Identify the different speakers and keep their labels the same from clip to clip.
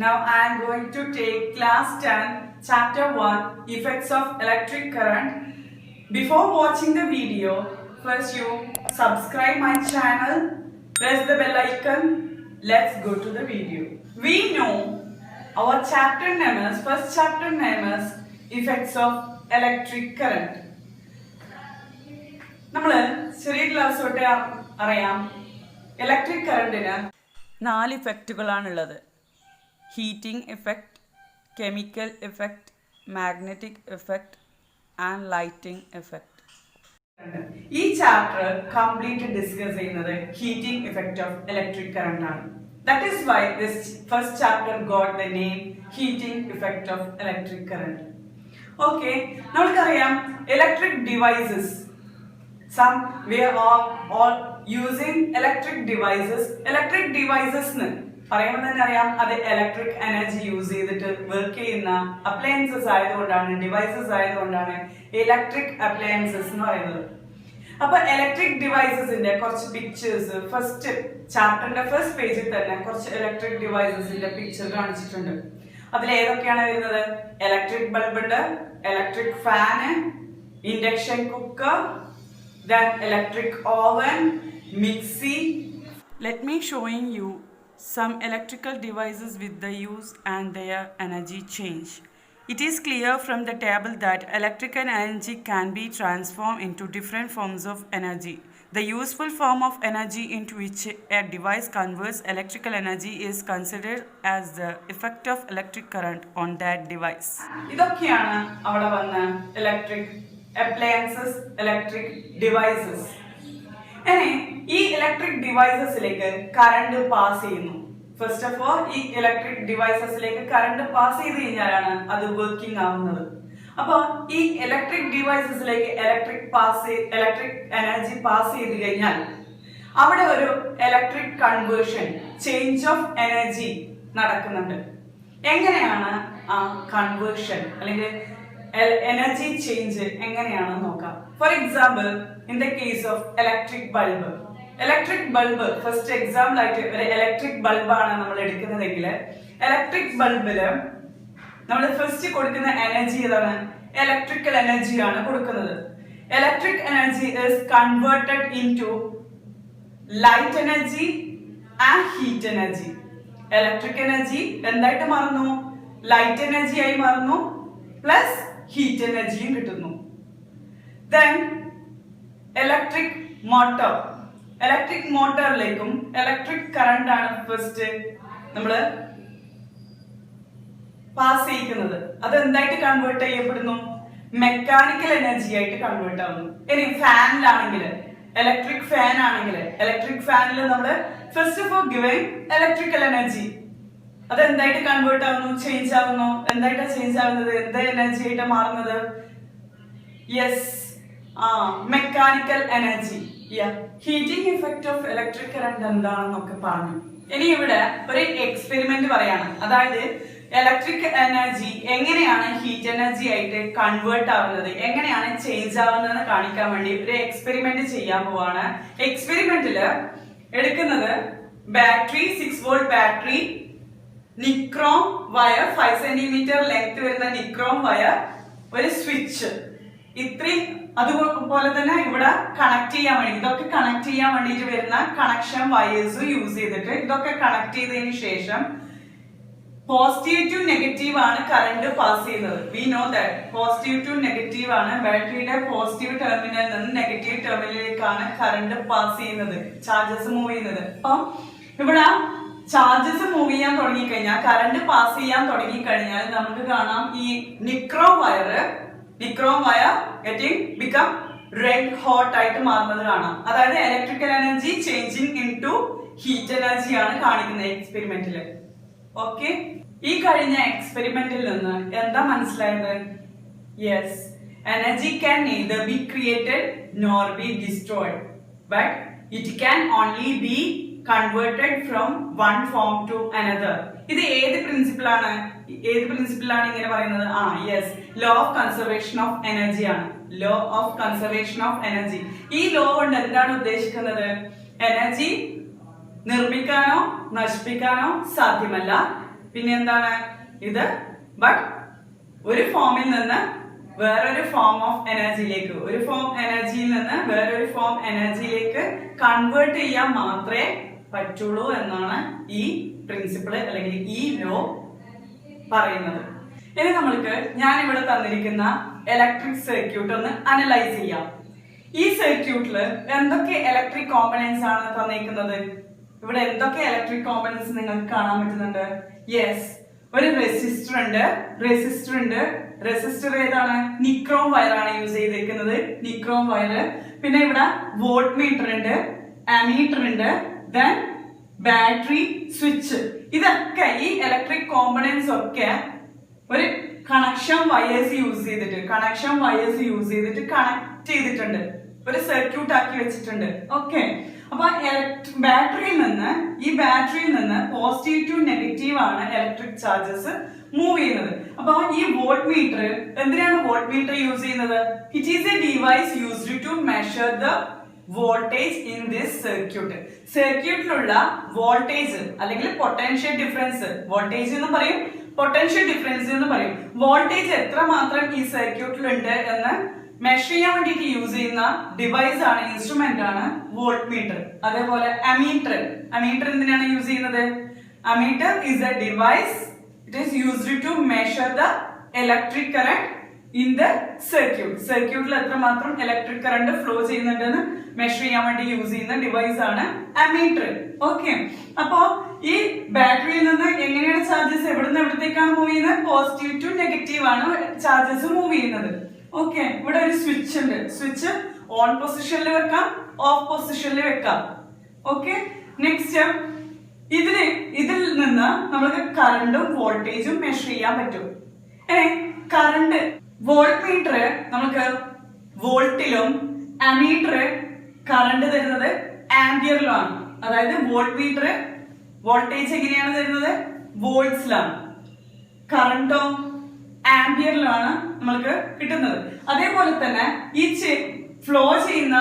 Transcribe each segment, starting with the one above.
Speaker 1: Now I am going to take class 10, chapter 1, effects of electric current. Before watching the video, first you subscribe my channel, press the bell icon. Let's go to the video. We know our chapter name is, first chapter name is effects of electric current. നമ്മൾ ചെറിയ class തൊട്ടേ അറിയാം electric കറണ്ടിന് 4 ഇഫക്റ്റുകളാണുള്ളത്. Heating effect, chemical effect, magnetic effect and lighting effect. ഈ chapter complete discuss ചെയ്യുന്നത് heating effect of electric current ആണ്. That is why this first chapter got the name heating effect of electric current. Okay, നമുക്കറിയാം electric devices. Some we are all using electric devices. Electric devices ന് പറയുമ്പോൾ തന്നെ അറിയാം അത് electric energy use ചെയ്തിട്ട് work ചെയ്യുന്ന appliances ആയതുകൊണ്ടാണ്, devices ആയതുകൊണ്ടാണ് ഇലക്ട്രിക് അപ്ലയൻസസ് എന്ന് പറയുന്നത്. അപ്പൊ ഇലക്ട്രിക് ഡിവൈസസിന്റെ കുറച്ച് പിക്ചേഴ്സ് ഫസ്റ്റ് ചാപ്റ്ററിന്റെ ഫസ്റ്റ് പേജിൽ തന്നെ കുറച്ച് ഇലക്ട്രിക് ഡിവൈസസിന്റെ പിക്ചർ കാണിച്ചിട്ടുണ്ട്. അതിൽ ഏതൊക്കെയാണ് വരുന്നത്? ഇലക്ട്രിക് ബൾബ് ഉണ്ട്, electric fan, induction cooker, then electric oven, mixie. Let me showing you some electrical devices with the use and their energy change. It is clear from the table that electrical energy can be transformed into different forms of energy. The useful form of energy into which a device converts electrical energy is considered as the effect of electric current on that device. ഇതൊക്കെയാണ് അവിടെ വന്ന electric appliances, electric devices. ഇനി ഈ electric ഡിവൈസസിലേക്ക് current pass ചെയ്യുന്നു. First of all ഈ electric ഡിവൈസസിലേക്ക് current pass ചെയ്ത് കഴിഞ്ഞാലാണ് അത് വർക്കിംഗ് ആവുന്നത്. അപ്പൊ ഈ ഇലക്ട്രിക് ഡിവൈസസിലേക്ക് ഇലക്ട്രിക് എനർജി പാസ് ചെയ്ത് കഴിഞ്ഞാൽ അവിടെ ഒരു electric conversion, change of energy നടക്കുന്നുണ്ട്. എങ്ങനെയാണ് ആ കൺവേർഷൻ അല്ലെങ്കിൽ എനർജി ചേഞ്ച് എങ്ങനെയാണെന്ന് നോക്കാം. For example, in the case of electric bulb. Electric bulb first example ആയിട്ട് ഒരു ഇലക്ട്രിക് ബൾബാണ് നമ്മൾ എടുക്കുന്നതെങ്കിൽ ഇലക്ട്രിക് ബൾബില് നമ്മൾ ഫസ്റ്റ് കൊടുക്കുന്ന എനർജി ഏതാണ്? ഇലക്ട്രിക്കൽ എനർജിയാണ് കൊടുക്കുന്നത്. Electric energy is converted into light energy and heat energy. Electric energy എന്തായിട്ട് മാറുന്നു? ലൈറ്റ് എനർജി ആയി മാറുന്നു, പ്ലസ് ഹീറ്റ് എനർജിയും കിട്ടുന്നു. Then electric motor. ഇലക്ട്രിക് മോട്ടോറിലേക്കും ഇലക്ട്രിക് കറണ്ട് ആണ് ഫസ്റ്റ് നമ്മൾ പാസ് ചെയ്യിക്കുന്നത്. അത് എന്തായിട്ട് കൺവേർട്ട് ചെയ്യപ്പെടുന്നു? മെക്കാനിക്കൽ എനർജി ആയിട്ട് കൺവേർട്ട് ആവുന്നു. ഇനി ഫാനിലാണെങ്കിൽ, ഇലക്ട്രിക് ഫാൻ ആണെങ്കിൽ, ഇലക്ട്രിക് ഫാനിൽ നമ്മൾ first of all giving electrical energy, അത് എന്തായിട്ട് കൺവേർട്ട് ആവുന്നു? ചേഞ്ച് ആവുന്നു. എന്തായിട്ടാ ചേഞ്ച് ആവുന്നത്? എന്താ എനർജി ആയിട്ട് മാറുന്നത്? Yes, mechanical energy. Heating effect of electric current എന്താണെന്നൊക്കെ പറഞ്ഞു. ഇനി ഇവിടെ ഒരു എക്സ്പെരിമെന്റ് പറയാണ്. അതായത് ഇലക്ട്രിക് എനർജി എങ്ങനെയാണ് ഹീറ്റ് എനർജി ആയിട്ട് കൺവേർട്ട് ആവുന്നത്, എങ്ങനെയാണ് ചേഞ്ച് ആവുന്നതെന്ന് കാണിക്കാൻ വേണ്ടി ഒരു എക്സ്പെരിമെന്റ് ചെയ്യാൻ പോവാണ്. എക്സ്പെരിമെന്റില് എടുക്കുന്നത് battery, 6 volt battery, nichrome wire, 5 centimetre length വരുന്ന നിക്രോം വയർ, ഒരു സ്വിച്ച്, ഇത്രയും അതുപോലെ തന്നെ ഇവിടെ കണക്ട് ചെയ്യാൻ വേണ്ടി, ഇതൊക്കെ കണക്ട് ചെയ്യാൻ വേണ്ടിയിട്ട് വരുന്ന കണക്ഷൻ വയേഴ്സ് യൂസ് ചെയ്തിട്ട് ഇതൊക്കെ കണക്ട് ചെയ്തതിന് ശേഷം പോസിറ്റീവ് ടു നെഗറ്റീവ് ആണ് കറണ്ട് പാസ് ചെയ്യുന്നത്. We know that positive to negative ആണ്, ബാറ്ററിയുടെ പോസിറ്റീവ് ടെർമിനലിൽ നിന്ന് നെഗറ്റീവ് ടെർമിനലിലേക്കാണ് കറണ്ട് പാസ് ചെയ്യുന്നത്, ചാർജസ് മൂവ് ചെയ്യുന്നത്. അപ്പം ഇവിടെ ചാർജസ് മൂവ് ചെയ്യാൻ തുടങ്ങിക്കഴിഞ്ഞാൽ, കറണ്ട് പാസ് ചെയ്യാൻ തുടങ്ങിക്കഴിഞ്ഞാൽ നമുക്ക് കാണാം ഈ nichrome wire getting become red hot ആയിട്ട് മാറുന്നത് കാണാം. അതായത് electrical energy changing into heat energy ആണ് കാണിക്കുന്നത് എക്സ്പെരിമെന്റില്. ഓക്കെ, ഈ കഴിഞ്ഞ എക്സ്പെരിമെന്റിൽ നിന്ന് എന്താ മനസ്സിലായത്? Yes, energy can neither be created nor be destroyed, but it can only be converted from one form to another. ഇത് ഏത് പ്രിൻസിപ്പിളാണ് ഇങ്ങനെ പറയുന്നത്? Yes, law of conservation of energy ആണ്. Law of conservation of energy. ഈ law കൊണ്ട് എന്താണ് ഉദ്ദേശിക്കുന്നത്? എനർജി നിർമ്മിക്കാനോ നശിപ്പിക്കാനോ സാധ്യമല്ല. പിന്നെ എന്താണ് ഇത്? ബട്ട് ഒരു ഫോമിൽ നിന്ന് വേറൊരു ഫോം ഓഫ് എനർജിയിലേക്ക്, ഒരു ഫോം എനർജിയിൽ നിന്ന് വേറൊരു ഫോം എനർജിയിലേക്ക് കൺവേർട്ട് ചെയ്യാൻ മാത്രമേ പറ്റുള്ളൂ എന്നാണ് ഈ പ്രിൻസിപ്പിള് അല്ലെങ്കിൽ ഈ ലോ പറയുന്നത്. ഇനി നമ്മൾക്ക് ഞാൻ ഇവിടെ തന്നിരിക്കുന്ന ഇലക്ട്രിക് സർക്യൂട്ട് ഒന്ന് അനലൈസ് ചെയ്യാം. ഈ സർക്യൂട്ടില് എന്തൊക്കെ ഇലക്ട്രിക് കോമ്പണൻസ് ആണ് തന്നിരിക്കുന്നത്? ഇവിടെ എന്തൊക്കെ ഇലക്ട്രിക് കോമ്പണൻസ് നിങ്ങൾക്ക് കാണാൻ പറ്റുന്നുണ്ട്? യെസ്, ഒരു റെസിസ്റ്റർ ഉണ്ട്. റെസിസ്റ്റർ ഏതാണ്? നിക്രോം വയർ ആണ് യൂസ് ചെയ്തിരിക്കുന്നത്, നിക്രോം വയർ. പിന്നെ ഇവിടെ വോൾട്ട് മീറ്റർ ഉണ്ട്, അമീറ്റർ ഉണ്ട്, ദെൻ ബാറ്ററി, സ്വിച്ച്. ഇതൊക്കെ ഈ ഇലക്ട്രിക് കോമ്പണൻസ് ഒക്കെ ഒരു കണക്ഷൻ വയേഴ്സ് യൂസ് ചെയ്തിട്ട് കണക്ട് ചെയ്തിട്ടുണ്ട്, ഒരു സർക്യൂട്ട് ആക്കി വെച്ചിട്ടുണ്ട്. ഓക്കെ, അപ്പൊ ബാറ്ററിയിൽ നിന്ന് പോസിറ്റീവ് ടു നെഗറ്റീവ് ആണ് ഇലക്ട്രിക് ചാർജസ് മൂവ് ചെയ്യുന്നത്. അപ്പൊ ഈ വോൾട്ട് മീറ്റർ, എന്തിനാണ് വോൾട്ട് മീറ്റർ യൂസ് ചെയ്യുന്നത്? It is a device used to measure the voltage in this സർക്യൂട്ടിലുള്ള voltage അല്ലെങ്കിൽ പൊട്ടൻഷ്യൽ ഡിഫറൻസ്, വോൾട്ടേജ് എന്ന് പറയും, പൊട്ടൻഷ്യൽ ഡിഫറൻസ് എന്ന് പറയും. വോൾട്ടേജ് എത്രമാത്രം ഈ സർക്യൂട്ടിലുണ്ട് എന്ന് മെഷർ ചെയ്യാൻ വേണ്ടിയിട്ട് യൂസ് ചെയ്യുന്ന ഡിവൈസ് ആണ്, ഇൻസ്ട്രുമെന്റ് ആണ് വോൾട്ട് മീറ്റർ. അതേപോലെ അമീറ്റർ എന്തിനാണ് യൂസ് ചെയ്യുന്നത്? Ammeter is a device, it is used to measure the electric current in the സർക്യൂട്ടിൽ എത്രമാത്രം ഇലക്ട്രിക് കറന്റ് ഫ്ലോ ചെയ്യുന്നുണ്ടെന്ന് മെഷർ ചെയ്യാൻ വേണ്ടി യൂസ് ചെയ്യുന്ന ഡിവൈസ് ആണ് അമീറ്റർ. ഓക്കെ, അപ്പോ ഈ ബാറ്ററിയിൽ നിന്ന് എങ്ങനെയാണ് ചാർജസ് എവിടുന്ന് എവിടത്തേക്കാണ് മൂവ് ചെയ്യുന്നത്? പോസിറ്റീവ് ടു നെഗറ്റീവ് ആണ് ചാർജസ് മൂവ് ചെയ്യുന്നത്. ഓക്കെ, ഇവിടെ ഒരു സ്വിച്ച് ഉണ്ട്. സ്വിച്ച് ഓൺ പൊസിഷനിൽ വെക്കാം, ഓഫ് പൊസിഷനിൽ വെക്കാം. ഓക്കെ, നെക്സ്റ്റ് ഇതിൽ നിന്ന് നമുക്ക് കറണ്ടും വോൾട്ടേജും മെഷർ ചെയ്യാൻ പറ്റും. കറണ്ട്, വോൾട്ട് മീറ്റർ നമുക്ക് വോൾട്ടിലും അമീറ്റർ കറണ്ട് തരുന്നത് ആംപിയറിലാണ്. അതായത് വോൾട്ട് മീറ്റർ വോൾട്ടേജ് എങ്ങനെയാണ് തരുന്നത്? വോൾട്ട്സിലാണ്. കറണ്ടോ ആംപിയറിലാണ് നമ്മൾക്ക് കിട്ടുന്നത്. അതേപോലെ തന്നെ ഈ ഫ്ലോ ചെയ്യുന്ന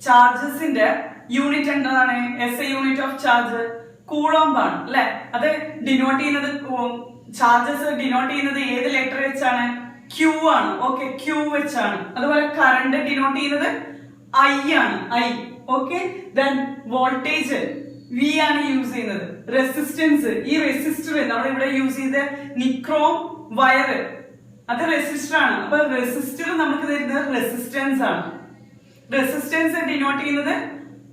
Speaker 1: ചാർജസിന്റെ യൂണിറ്റ് എന്താണ്? S A unit of charge coulomb ആണ് അല്ലെ? അത് ഡിനോട്ട് ചെയ്യുന്നത്, ചാർജസ് ഡിനോട്ട് ചെയ്യുന്നത് ഏത് ലെറ്റർ വെച്ചാണ്? ക്യൂ ആണ്. ഓക്കെ, ക്യൂ വെച്ചാണ്. അതുപോലെ കറണ്ട് ഡിനോട്ട് ചെയ്യുന്നത് ഐ ആണ്, I. Okay, then voltage V ആണ് യൂസ് ചെയ്യുന്നത്. റെസിസ്റ്റൻസ്, ഈ റെസിസ്റ്റർ നമ്മൾ ഇവിടെ യൂസ് ചെയ്ത നിക്രോം വയർ, അത് റെസിസ്റ്റർ ആണ്. അപ്പൊ റെസിസ്റ്റർ നമുക്ക് തരുന്നത് റെസിസ്റ്റൻസ് ആണ്. റെസിസ്റ്റൻസ് ഡിനോട്ട് ചെയ്യുന്നത്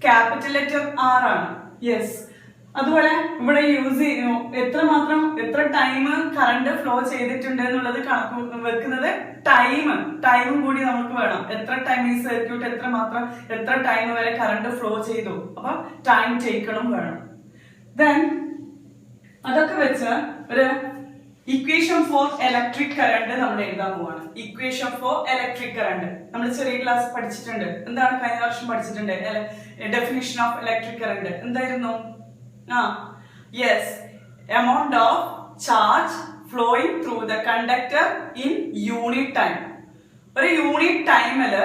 Speaker 1: ക്യാപിറ്റൽ ലെറ്റർ ആർ ആണ്. യെസ്, അതുപോലെ ഇവിടെ യൂസ് ചെയ്യുന്നു എത്ര ടൈം കറണ്ട് ഫ്ലോ ചെയ്തിട്ടുണ്ട് എന്നുള്ളത് കണക്ക് വെക്കുന്നത് ടൈമും കൂടി നമുക്ക് വേണം. എത്ര ടൈം ഈ സർക്യൂട്ട് എത്ര ടൈം വരെ കറണ്ട് ഫ്ലോ ചെയ്തു, അപ്പൊ ടൈം ടേക്കണും വേണം. ദെൻ അതൊക്കെ വെച്ച് ഒരു ഇക്വേഷൻ ഫോർ ഇലക്ട്രിക് കറണ്ട് നമ്മൾ എഴുതാൻ പോവാണ്. ഇക്വേഷൻ ഫോർ ഇലക്ട്രിക് കറണ്ട് നമ്മൾ ചെറിയ ക്ലാസ് പഠിച്ചിട്ടുണ്ട്. എന്താണ് കഴിഞ്ഞ വർഷം പഠിച്ചിട്ടുണ്ട്? ഡെഫിനിഷൻ ഓഫ് ഇലക്ട്രിക് കറണ്ട് എന്തായിരുന്നു? Yes, amount of charge flowing through the conductor in unit time. ഒരു യൂണിറ്റ് ടൈമില്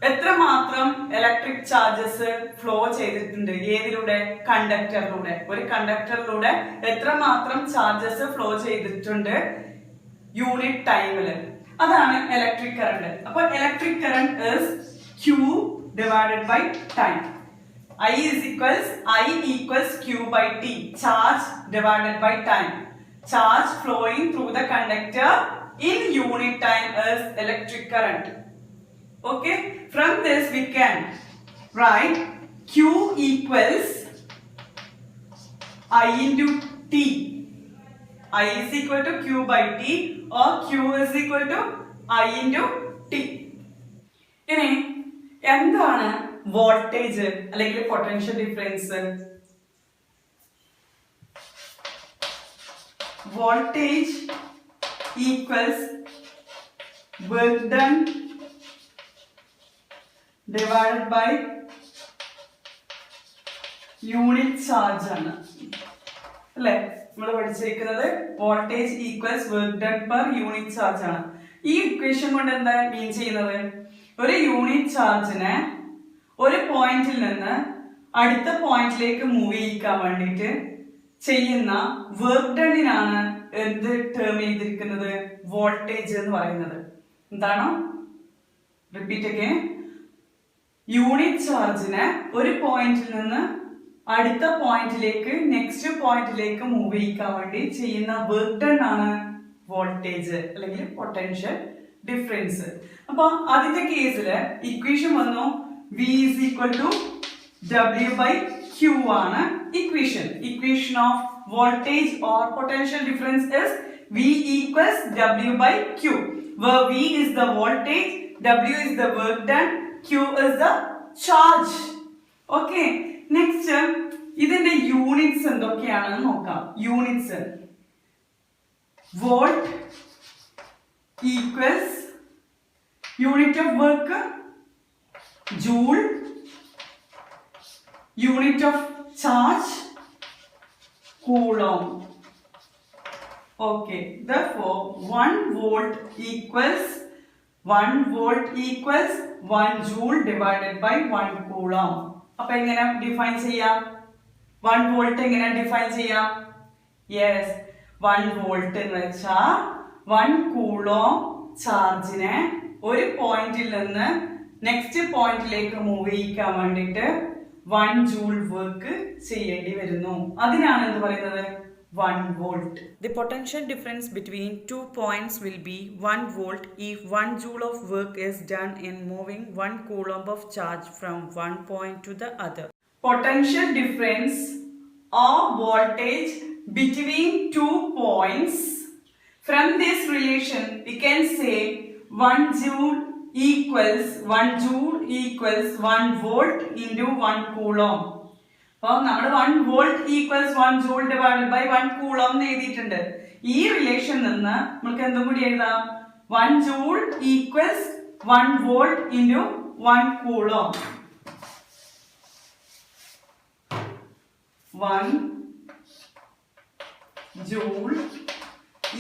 Speaker 1: എത്രമാത്രം ഇലക്ട്രിക് ചാർജസ് ഫ്ലോ ചെയ്തിട്ടുണ്ട്? ഏതിലൂടെ? കണ്ടക്ടറിലൂടെ. ഒരു കണ്ടക്ടറിലൂടെ എത്രമാത്രം ചാർജസ് ഫ്ലോ ചെയ്തിട്ടുണ്ട് യൂണിറ്റ് ടൈമില്? അതാണ് ഇലക്ട്രിക് കറണ്ട്. അപ്പൊ electric current is Q divided by time. I equals Q by T, charge divided by time. Charge flowing through the conductor in unit time is electric current. Okay, from this we can write Q equals I into T. I is equal to Q by T or Q is equal to I into T. ഇനി എന്താണ് voltage അല്ലെങ്കിൽ potential difference? Voltage equals work done divided by unit charge ആണ് അല്ലെ? നമ്മൾ പഠിച്ചിരിക്കുന്നത് voltage equals work done per unit charge ആണ്. ഈ equation കൊണ്ട് എന്താ മീൻ ചെയ്യുന്നത്? ഒരു യൂണിറ്റ് ചാർജിനെ ഒരു പോയിന്റിൽ നിന്ന് അടുത്ത പോയിന്റിലേക്ക് മൂവ് ചെയ്യിക്കാൻ വേണ്ടിയിട്ട് ചെയ്യുന്ന വർക്ക് ഡണിനാണ് എന്ത് ടേം ചെയ്തിരിക്കുന്നത്? വോൾട്ടേജ് എന്ന് പറയുന്നത്. എന്താണ്? Repeat again. യൂണിറ്റ് ചാർജിനെ ഒരു പോയിന്റിൽ നിന്ന് അടുത്ത പോയിന്റിലേക്ക് നെക്സ്റ്റ് പോയിന്റിലേക്ക് മൂവ് ചെയ്യിക്കാൻ വേണ്ടി ചെയ്യുന്ന വർക്ക് ഡൺ ആണ് വോൾട്ടേജ് അല്ലെങ്കിൽ പൊട്ടൻഷ്യൽ ഡിഫറൻസ്. അപ്പൊ ആദ്യത്തെ കേസില് ഇക്വേഷൻ വന്നു V is equal to W by Q ആണ് equation. Equation of voltage or potential difference is V equals W by Q, where V is the voltage, W is the work done, Q is the charge. Okay, next ഇതിന്റെ units എന്തൊക്കെയാണെന്ന് നോക്കാം. Units volt equals unit of work joule, unit of charge coulomb. Okay, therefore 1 volt equals 1 joule divided by 1 coulomb. അപ്പോൾ എങ്ങനെ define ചെയ്യാം? 1 volt എങ്ങനെ define ചെയ്യാം? Yes, 1 volt എന്ന് വെച്ചാൽ 1 കൂളോം ചാർജിനെ ഒരു പോയിന്റിൽ നിന്ന് നെക്സ്റ്റ് പോയിന്റിലേക്ക് മൂവ് ചെയ്യിക്കാൻ വേണ്ടിയിട്ട് 1 ജൂൾ വർക്ക് ചെയ്യേണ്ടി വരുന്നു. അതിനാണ് എന്ത് പറയുന്നത്? 1 volt. The potential difference between 2 points will be 1 volt if 1 joule of work is done in moving 1 coulomb of charge from one point to the other. Potential difference or voltage between 2 points. From this relation, we can say 1 joule equals 1 volt into 1 coulomb. അപ്പോൾ നമ്മൾ 1 volt equals 1 joule divided by 1 coulomb എന്ന് എഴുതിയിട്ടുണ്ട്. ഈ relation നിന്ന് നമുക്ക് എന്തും കൂടി എഴുതാം? 1 joule equals 1 volt into 1 coulomb. 1 joule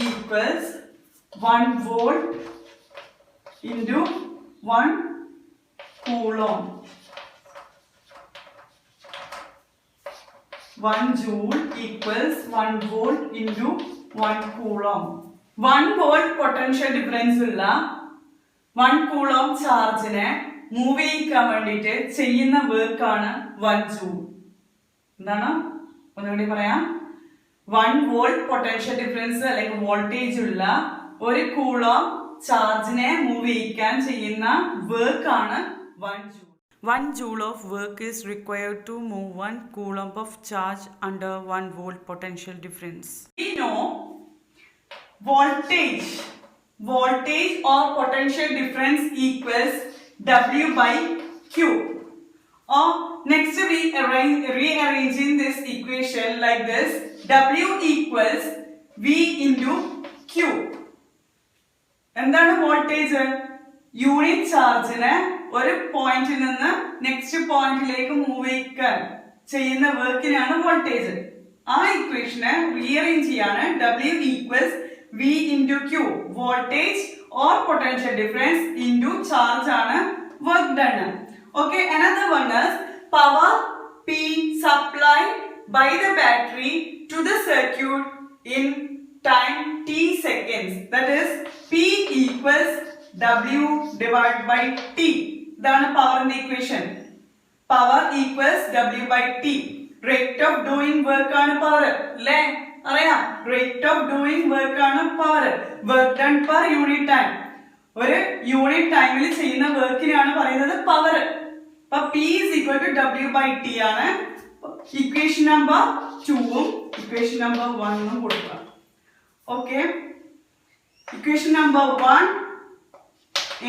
Speaker 1: equals 1 volt into 1 coulomb. 1 joule equals 1 volt into 1 coulomb. 1 volt potential difference ഉള്ള 1 coulomb ചാർജിനെ മൂവ് ചെയ്യിക്കാൻ വേണ്ടിയിട്ട് ചെയ്യുന്ന വർക്ക് ആണ് 1 joule. എന്താണ്? ഒന്നുകൂടി പറയാം. 1 volt potential difference അല്ലെങ്കിൽ വോൾട്ടേജ് ഉള്ള ഒരു കൂളോം ചാർജിനെ മൂവ് ചെയ്യിക്കാൻ ചെയ്യുന്ന വർക്ക് ആണ് 1 joule. 1 joule of work is required to move 1 coulomb of charge under 1 volt potential difference. We know voltage or potential difference equals W by Q. Next we rearranging this equation like this. W equals V into Q. എന്താണ് voltage? Unit ചാർജിനെ ഒരു പോയിന്റിൽ നിന്ന് next പോയിന്റിലേക്ക് move ചെയ്യിക്കാൻ ചെയ്യുന്ന വർക്കിനാണ് voltage. ആ ഇക്വേഷനെ റീഅറേഞ്ച് ചെയ്യാണ്. W equals V into Q, voltage or potential difference into charge ആണ് work done. Okay, another one is power P supplied by the battery to the circuit in time t seconds. That is P equals W divided by T. ഇതാണ് പവറിന്റെ equation. Power equals W by T. Rate of doing work ആണ് power, അല്ലേ? അറിയാം, rate of doing work ആണ് power. Work done per unit time. ഒരു unit ടൈമിൽ ചെയ്യുന്ന വർക്കിനാണ് പറയുന്നത് പവർ. അപ്പൊ P is equal to W by T ആണ്. ഇക്വേഷൻ നമ്പർ 2ഉം ഇക്വേഷൻ നമ്പർ 1ഉം കൊടുക്കുക. Okay, equation number 1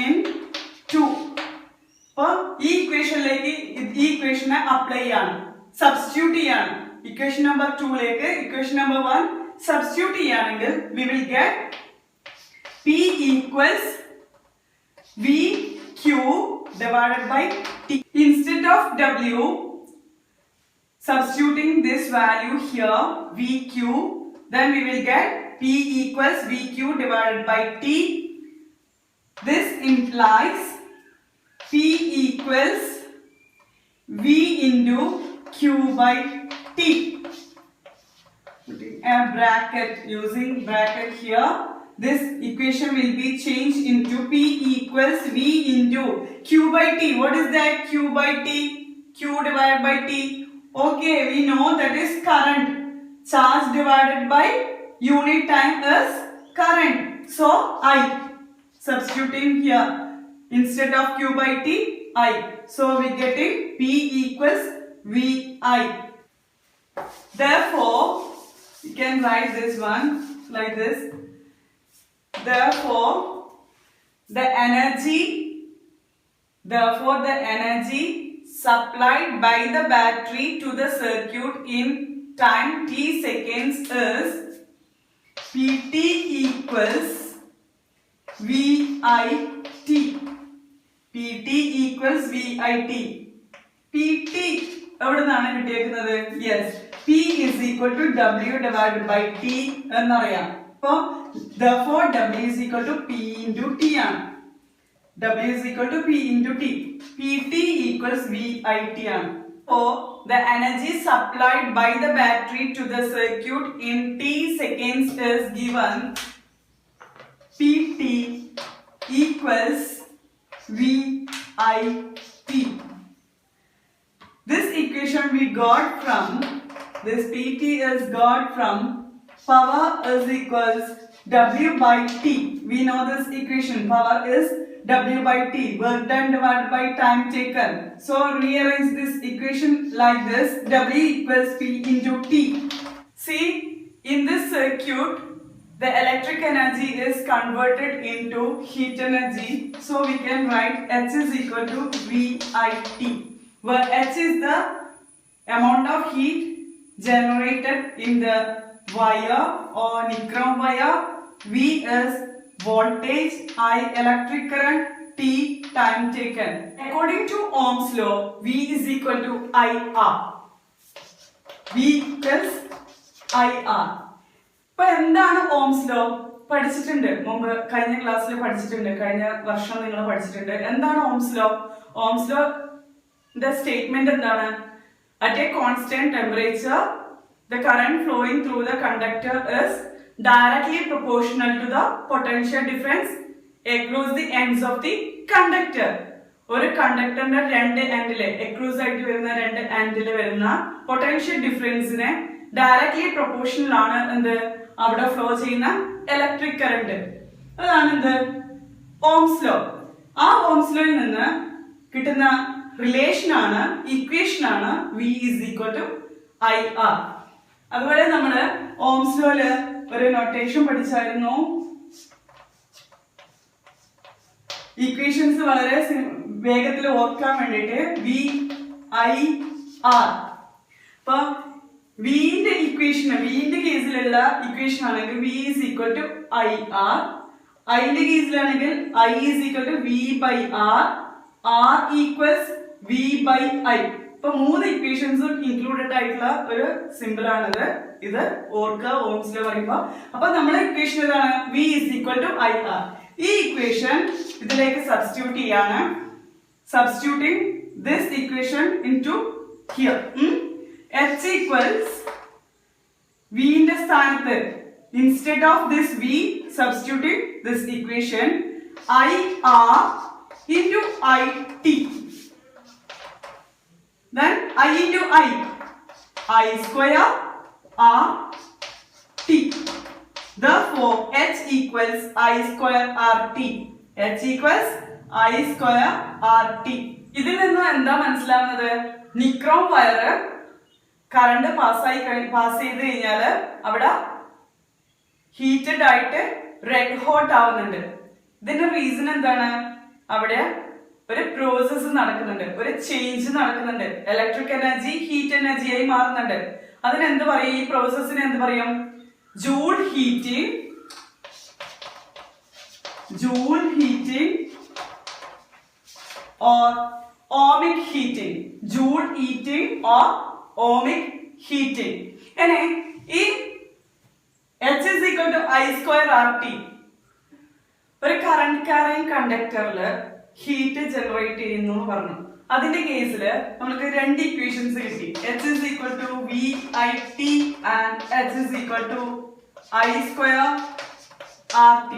Speaker 1: in 2. അപ്പോൾ ഈ ഇക്വേഷനിലേക്ക് ഈ ഇക്വേഷനെ അപ്ലൈ ചെയ്യാണ്, സബ്സ്റ്റിറ്റ്യൂട്ട് ചെയ്യാണ്. ഇക്വേഷൻ നമ്പർ 2ലേക്ക് ഇക്വേഷൻ നമ്പർ 1 സബ്സ്റ്റിറ്റ്യൂട്ട് ചെയ്യുകയാണെങ്കിൽ we will get P equals VQ divided by T. Instead of W, substituting this value here VQ, then we will get P equals VQ divided by T. This implies P equals V into Q by T. putting a bracket, using bracket here, this equation will be changed into P equals V into Q by T. What is that? Q by T. Q divided by T. Okay, we know that is current. Charge divided by unit time is current. So I. Substituting here. Instead of Q by T, I. So we getting P equals VI. Therefore, you can write this one like this. Therefore, the energy supplied by the battery to the circuit in time t seconds is Pt equals VIT. Pt equals VIT. Pt എവിടെ നിന്നാണ് കിട്ടിയേക്കുന്നത്? Yes, P is equal to W divided by T എന്നറിയാം. അപ്പോൾ therefore W is equal to P into T ആണ്. W is equal to P into T. Pt equals VIT ആണ്. So the energy supplied by the battery to the circuit in T seconds is given Pt equals VIT. This equation we got from, this Pt is got from power is equals W by T. We know this equation, power is W by T, work done divided by time taken. So rearrange this equation like this, W equals P into T. See, in this circuit, the electric energy is converted into heat energy. So we can write H is equal to VIT, where H is the amount of heat generated in the wire or nichrome wire, V is voltage, I electric current, T time taken. According to Ohm's law, V is equal to IR. V equals IR. ഇപ്പോൾ എന്താണ് Ohm's law? പഠിച്ചിട്ടുണ്ട് മുമ്പ്, കഴിഞ്ഞ ക്ലാസ്സിൽ പഠിച്ചിട്ടുണ്ട്, കഴിഞ്ഞ വർഷം നിങ്ങൾ പഠിച്ചിട്ടുണ്ട്. എന്താണ് Ohm's law? Ohm's law statement എന്താണ്? At a constant temperature, the current flowing through the conductor is directly proportional to the potential difference across the ends of the conductor. ഒരു കണ്ടക്ടറിന്റെ രണ്ട് എൻഡില്, എക്രൂസ് ആയിട്ട് വരുന്ന രണ്ട് എൻഡില് വരുന്ന പൊട്ടൻഷ്യൽ ഡിഫറൻസിനെ ഡയറക്ട്ലി പ്രൊപ്പോർഷണൽ ആണ് എന്ത് അവിടെ ഫ്ലോ ചെയ്യുന്ന ഇലക്ട്രിക് കറന്റ്. അതാണ് എന്ത് ഓംസ് ലോ. ആ ഓംസ് ലോയിൽ നിന്ന് കിട്ടുന്ന റിലേഷൻ ആണ്, ഇക്വേഷൻ ആണ് V is equal to IR. അതുപോലെ നമ്മള് ഓംസ് ലോയില് ഒരു നൊട്ടേഷൻ പഠിച്ചായിരുന്നു. ഇക്വേഷൻസ് വളരെ വേഗത്തിൽ ഓർക്കാൻ വേണ്ടിയിട്ട് VIR. അപ്പൊ വിന്റെ ഇക്വേഷൻ, വിന്റെ കേസിലുള്ള ഇക്വേഷൻ ആണെങ്കിൽ V is equal to IR. ഐന്റെ കേസിലാണെങ്കിൽ I is equal to V by R. R equals V by I. ഇപ്പൊ മൂന്ന് ഇക്വേഷൻസും ഇൻക്ലൂഡഡ് ആയിട്ടുള്ള ഒരു സിമ്പിൾ ആണിത്. ഇത് ഓർക്കുക ഓംസ് ലോ പറയുമ്പോ. അപ്പൊ നമ്മുടെ ഇക്വേഷൻ ഏതാണ്? V is equal to IR. ഈ ഇക്വേഷൻ ഇതിലേക്ക് സബ്സ്റ്റിറ്റ്യൂട്ട് ചെയ്യാണ്. Substituting this equation into here. H equals V ന്റെ സ്ഥാനത്ത് instead of this V, substituting this equation IR into IT. Then I into I square RT. Therefore H equals I square RT. H equals I square RT. ഇതിൽ നിന്ന് എന്താ മനസ്സിലാവുന്നത്? Nichrome wire current pass ചെയ്ത് കഴിഞ്ഞാൽ അവിടെ heated ആയിട്ട് red hot ആവുന്നുണ്ട്. ഇതിന്റെ റീസൺ എന്താണ്? അവിടെ ഒരു പ്രോസസ് നടക്കുന്നുണ്ട്, ഒരു ചേഞ്ച് നടക്കുന്നുണ്ട്. ഇലക്ട്രിക് എനർജി ഹീറ്റ് എനർജിയായി മാറുന്നുണ്ട്. അതിനെന്ത് പറയും? ഈ പ്രോസസ്സിന് എന്ത് പറയും? Joule heating or ohmic heating. Joule heating or ohmic heating. And ഈ H is equal to I square RT. ഒരു കറണ്ട് ക്യാരിങ് കണ്ടക്ടറിൽ ഹീറ്റ് ജനറേറ്റ് ചെയ്യുന്നു പറഞ്ഞു. അതിന്റെ കേസിൽ നമുക്ക് രണ്ട് ഇക്വേഷൻസ് കിട്ടി. h is equal to VIT and h is equal to I square RT.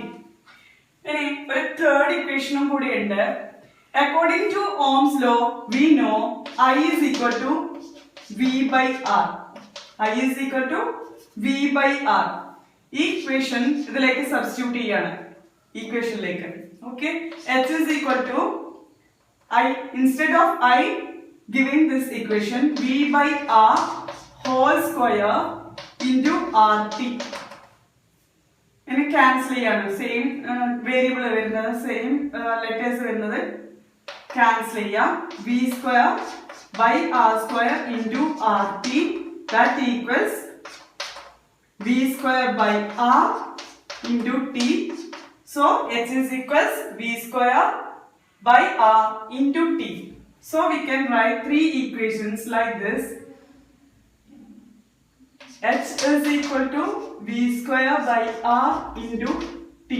Speaker 1: ഇനി ഒരു തേർഡ് ഇക്വേഷനും കൂടി ഉണ്ട്. According to Ohm's law, we know I is equal to V by R. I is equal to V by R. ഈ equation ഇതിലേക്ക് substitute ചെയ്യാണ്, ഇക്വേഷനിലേക്ക്. Okay, h is equal to I, instead of I giving this equation, V by R whole square into RT. ഇനി cancel ചെയ്യാണ്, same variable വരുന്നത്, same letters വരുന്നത് cancel ചെയ്യാം. V square by R square into RT, that equals V square by R into T. So h is equals V square by R into T. So we can write three equations like this. H is equal to V square by R into T.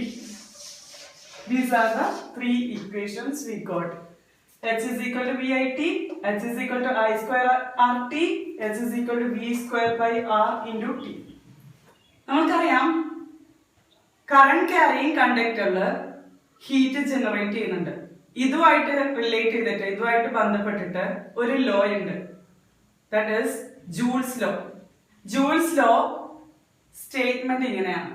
Speaker 1: These are the three equations we got. H is equal to VIT, H is equal to I square RT, H is equal to V square by R into T. നമുക്കറിയാം current carrying കണ്ടക്ടറിൽ heat generate ചെയ്യുന്നുണ്ട്. ഇതുമായിട്ട് relate ചെയ്തിട്ട്, ഇതുമായിട്ട് ബന്ധപ്പെട്ടിട്ട് ഒരു law ഉണ്ട്, that is Joule's law. Joule's law statement ഇങ്ങനെയാണ്.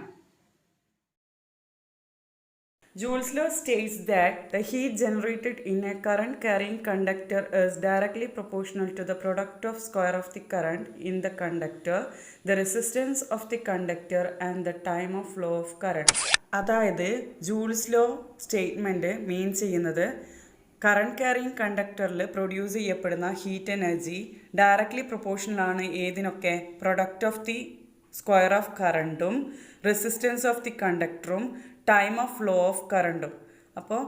Speaker 1: Joule's law states that the heat generated in a current carrying conductor is directly proportional to the product of square of the current in the conductor, the resistance of the conductor and the time of flow of current. അതായത് Joule's law statement mean ചെയ്യുന്നത് current carrying കണ്ടക്ടറിൽ produce ചെയ്യപ്പെടുന്ന heat energy directly proportional ആണ് ഏതിനൊക്കെ? Product of the square of കറണ്ടും resistance of the കണ്ടക്ടറും time of flow of കറണ്ടും. അപ്പോൾ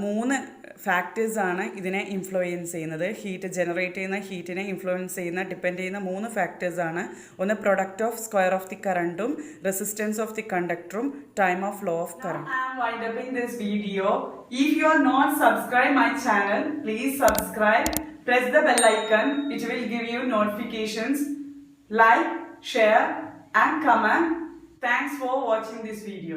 Speaker 1: മൂന്ന് ഫാക്ടേഴ്സാണ് ഇതിനെ ഇൻഫ്ലുവൻസ് ചെയ്യുന്നത്. ഹീറ്റ് ജനറേറ്റ് ചെയ്യുന്ന ഹീറ്റിനെ ഇൻഫ്ലുവൻസ് ചെയ്യുന്ന, ഡിപ്പെൻഡ് ചെയ്യുന്ന മൂന്ന് ഫാക്ടേഴ്സാണ്. ഒന്ന് product of square of the കറണ്ടും, റെസിസ്റ്റൻസ് ഓഫ് ദി കണ്ടക്ടറും, time of flow of current. I am winding up in this video. If you are not subscribed my channel, please subscribe. Press the bell icon. It will give you notifications. Like, share and comment. Thanks for watching this video.